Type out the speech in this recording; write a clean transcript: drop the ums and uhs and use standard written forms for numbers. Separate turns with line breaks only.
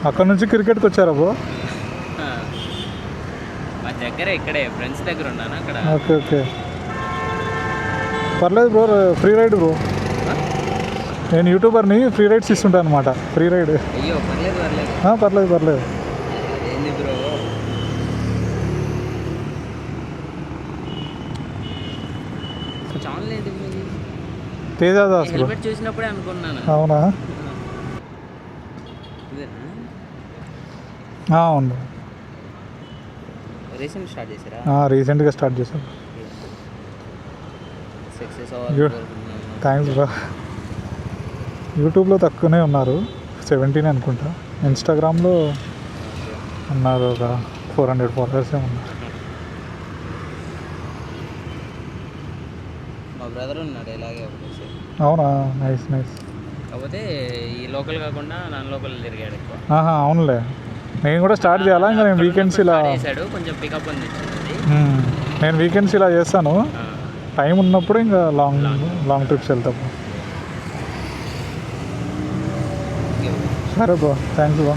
అక్కడ నుంచి క్రికెట్కి వచ్చారా బ్రో?
మా దగ్గర ఇక్కడే ఫ్రెండ్స్ దగ్గర ఉన్నాను అక్కడ.
ఓకే ఓకే, పర్లేదు బ్రో, ఫ్రీ రైడ్ బ్రో. నేను యూట్యూబర్ని, ఫ్రీ రైడ్స్ ఇస్తుంటాను అనమాట. Free ride.
అయ్యో పర్లేదు పర్లేదు.
పర్లేదు పర్లేదు.
ఏంది బ్రో? ఛానల్ ఏంటి మీది?
తేజాదాస్ బ్రో.
హెల్మెట్ చూసినప్పుడే అనుకున్నాను.
అవునా?
ఇదేనా?
అవును,
రీసెంట్ స్టార్ట్ చేశారా?
రీసెంట్గా స్టార్ట్ చేశాను.
Success
thanks bro. యూట్యూబ్లో తక్కువనే ఉన్నారు, 17 అనుకుంటా. ఇన్స్టాగ్రామ్లో ఉన్నారు ఒక 400 ఫాలోవర్సే ఉన్నారు.
మా బ్రదర్ ఉన్నాడు ఇలాగే ఒకటి.
అవునా? Nice nice.
కాకపోతే ఈ లోకల్ కాకుండా నాన్ లోకల్ తిరిగాడు ఎక్కువ.
అవునులే, నేను కూడా స్టార్ట్ చేయాలా. ఇంకా నేను వీకెండ్స్ ఇలా
చేశాడు, కొంచెం పికప్ ఉంది.
నేను వీకెండ్స్ ఇలా చేస్తాను. టైం ఉన్నప్పుడు ఇంకా లాంగ్ ట్రిప్స్ వెళ్తాం. సరే బ్రో, థ్యాంక్స్ బ్రో.